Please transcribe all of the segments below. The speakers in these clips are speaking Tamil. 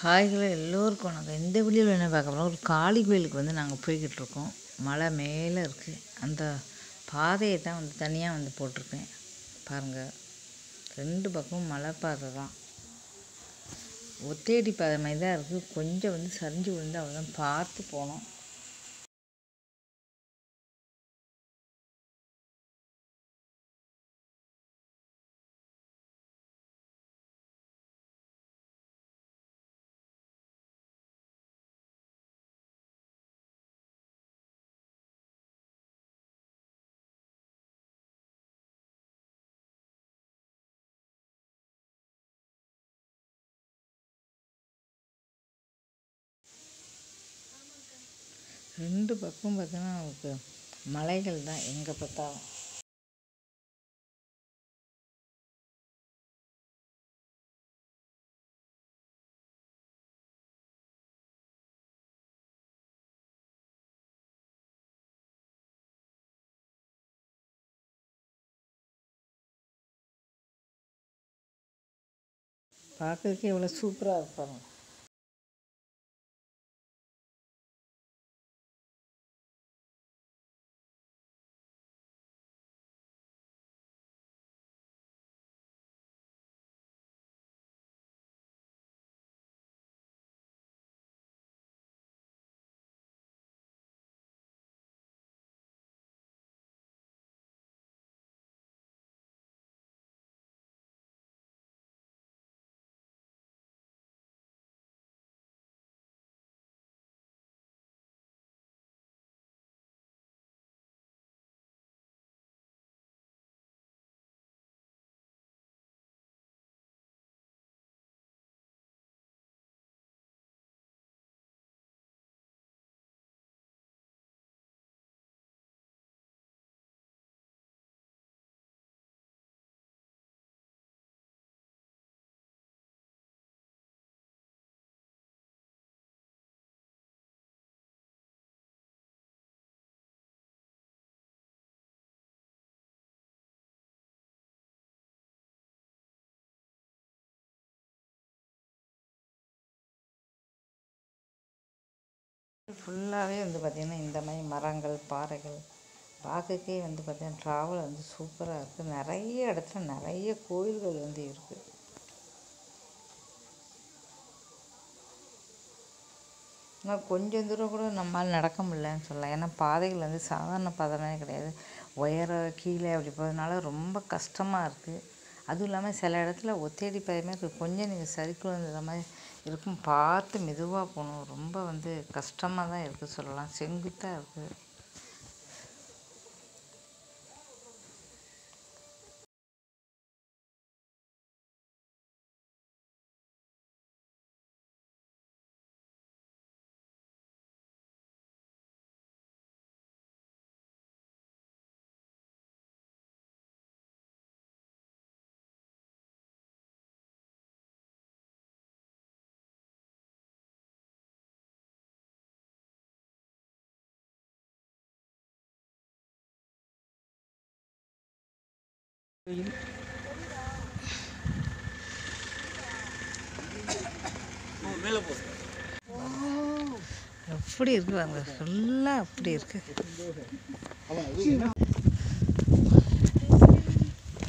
ஹாய்களோ எல்லோருக்கும் வணக்கம். இந்த வீடியோவில் என்ன பார்க்க போகிறோம், ஒரு காளி கோயிலுக்கு நாங்கள் போய்கிட்டு இருக்கோம். மலை மேலே இருக்குது. அந்த பாதையை தான் தனியாக போட்டிருக்கேன் பாருங்கள். ரெண்டு பக்கமும் மலை பாதை தான், ஒத்தேடி பாதை மாதிரி தான் இருக்குது. கொஞ்சம் சரிஞ்சு விழுந்து அவ்வளோதான், பார்த்து போனோம். ரெண்டு பக்கம் பார்த்தோன்னா மலைகள் தான் எங்கே பார்த்தாலும். பார்க்கறதுக்கு எவ்வளோ சூப்பராக இருப்பாங்க. ஃபுல்லாகவே பார்த்திங்கன்னா இந்த மாதிரி மரங்கள், பாறைகள் பார்க்கறதுக்கே பார்த்திங்கன்னா ட்ராவல் சூப்பராக இருக்குது. நிறைய இடத்துல நிறைய கோயில்கள் இருக்குது. ஆனால் கொஞ்சம் தூரம் கூட நம்மளால் நடக்க முடியலன்னு சொல்லலாம். ஏன்னா பாதைகள் சாதாரண பாதைனே கிடையாது. உயர கீழே அப்படி போகிறதுனால ரொம்ப கஷ்டமாக இருக்குது. அதுவும் இல்லாமல் சில இடத்துல ஒத்தேடி பாதைமே இருக்குது. கொஞ்சம் நீங்கள் சறுக்கு இந்த மாதிரி இருக்கும், பார்த்து மெதுவாக போகணும். ரொம்ப கஷ்டமாக தான் இருக்குது சொல்லலாம். செங்குத்தாக இருக்குது. எப்படி இருக்கு பாருங்க, ஃபுல்லாக அப்படி இருக்கு.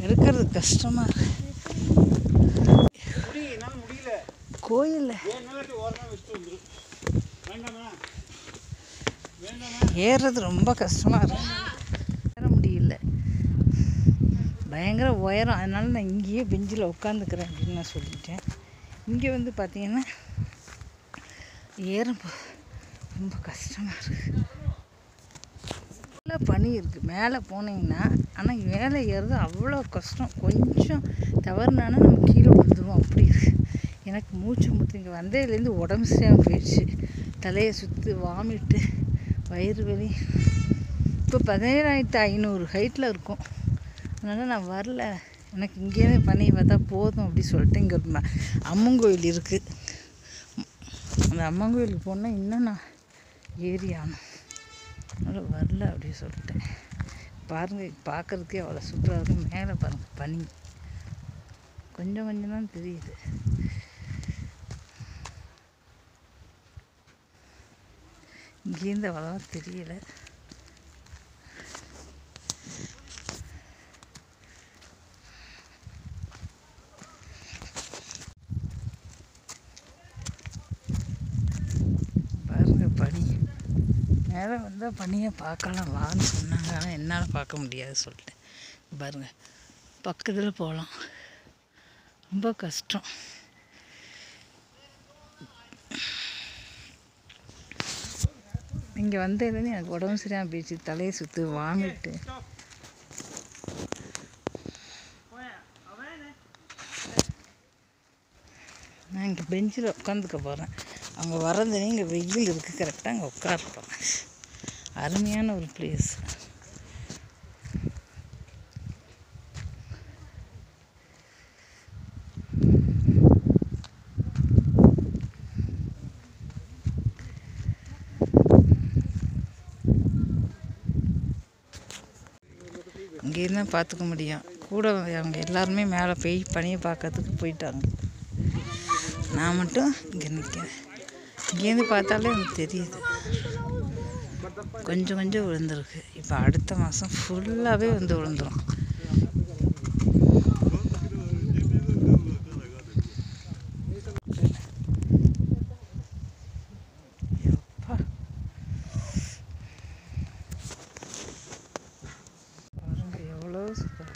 இருக்கிறது கஷ்டமா இருக்கு. கோயில் ஏறுறது ரொம்ப கஷ்டமா இருக்கு. ஏற முடியல, பயங்கர உயரம். அதனால நான் இங்கேயே பெஞ்சில் உட்காந்துக்கிறேன் அப்படின்னு நான் சொல்லிட்டேன். இங்கே பார்த்தீங்கன்னா ஏற ரொம்ப கஷ்டமாக இருக்குது. நல்லா பனி இருக்குது மேலே போனீங்கன்னா. ஆனால் மேலே ஏறுறது அவ்வளோ கஷ்டம். கொஞ்சம் தவறுனானா நம்ம கீழே விழுந்துருவோம், அப்படி இருக்குது. எனக்கு மூச்சு முட்டு இங்கே வந்ததுலேருந்து உடம்பு சரியாக போயிடுச்சு. தலையை சுற்று, வாமிட்டு, வயிறு வலி. இப்போ 17,500 ஹைட்டில் இருக்கும். அதனால் நான் வரல. எனக்கு இங்கேயே பனியை பார்த்தா போதும் அப்படி சொல்லிட்டு இங்கே ஒரு அம்மன் கோயில் இருக்குது. அந்த அம்மன் கோயிலுக்கு போனால் இன்னும் நான் ஏறி ஆகணும். அதனால் வரல அப்படி சொல்லிட்டேன். பாருங்கள், பார்க்குறதுக்கே அவ்வளோ சூப்பராக இருக்கும். மேலே பாருங்கள், பனி கொஞ்சம் கொஞ்சம் தான் தெரியுது. இங்கேருந்து அவ்வளோவா தெரியலை. பாருங்க பனி மேலே வந்தால் பனியை பார்க்கலாம் வான்னு சொன்னாங்க. ஆனால் என்னால் பார்க்க முடியாது சொல்லிட்டேன். பாருங்கள் பக்கத்தில் போகலாம், ரொம்ப கஷ்டம். இங்கே வந்ததுலேருந்து எனக்கு உடம்பு சரியாக போயிடுச்சு, தலையை சுற்று, வாமிட்டு. நான் இங்கே பெஞ்சில் உட்காந்துக்க போகிறேன். அவங்க வரதுனே இங்கே வெயில் இருக்குது, கரெக்டாக அங்கே உட்காருப்பேன். அருமையான ஒரு பிளேஸ். இங்கேருந்து தான் பார்த்துக்க முடியும். கூட அவங்க எல்லாருமே மேலே போய் பனியை பார்க்கறதுக்கு போயிட்டாங்க. நான் மட்டும் இங்கே நிற்கிறேன். இங்கேருந்து பார்த்தாலே எனக்கு தெரியுது கொஞ்சம் கொஞ்சம் விழுந்துருக்கு. இப்போ அடுத்த மாதம் ஃபுல்லாகவே வந்து விழுந்துடும். பாருங்க எவ்வளோ சூப்பர்.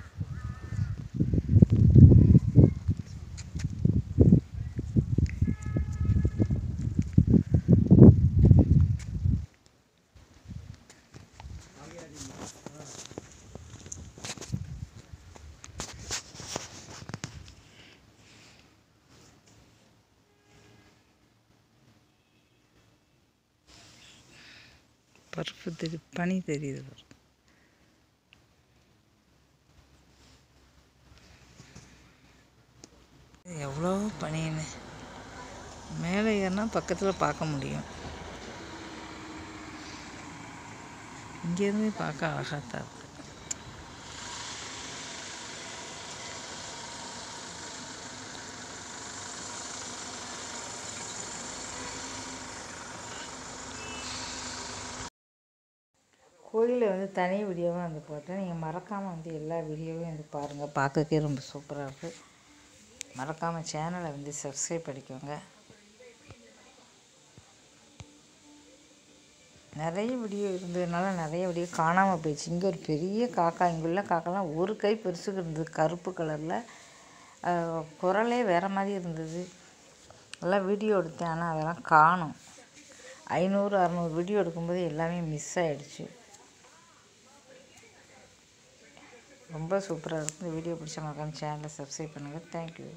பருப்பு தெரியுது, பனி தெரியுது. எவ்வளோ பனின்னு மேலே ஏறினா பக்கத்தில் பார்க்க முடியும். இங்கேருந்து பார்க்க அழகாத்தான் இருக்கு. கோயிலில் வந்து தனி வீடியோவாக வந்து போட்டேன். நீங்கள் மறக்காமல் வந்து எல்லா வீடியோவையும் வந்து பாருங்கள். பார்க்கறதுக்கே ரொம்ப சூப்பராக இருக்குது. மறக்காமல் சேனலை வந்து சப்ஸ்கிரைப் பண்ணிக்கோங்க. நிறைய வீடியோ இருந்ததுனால நிறைய வீடியோ காணாமல் போயிடுச்சு. இங்கே ஒரு பெரிய காக்கா, இங்குள்ள காக்காலாம் ஒரு கை பெருசுக்கு இருந்தது, கருப்பு கலரில். குரலே வேறு மாதிரி இருந்தது. எல்லாம் வீடியோ எடுத்தேன், ஆனால் அதெல்லாம் காணும். 500-600 வீடியோ எடுக்கும்போது எல்லாமே மிஸ் ஆகிடுச்சு. ரொம்ப சூப்பராக இருக்கும். இந்த வீடியோ பிடிச்ச மறக்காம சேனலை சப்ஸ்கிரைப் பண்ணுங்கள். தேங்க்யூ.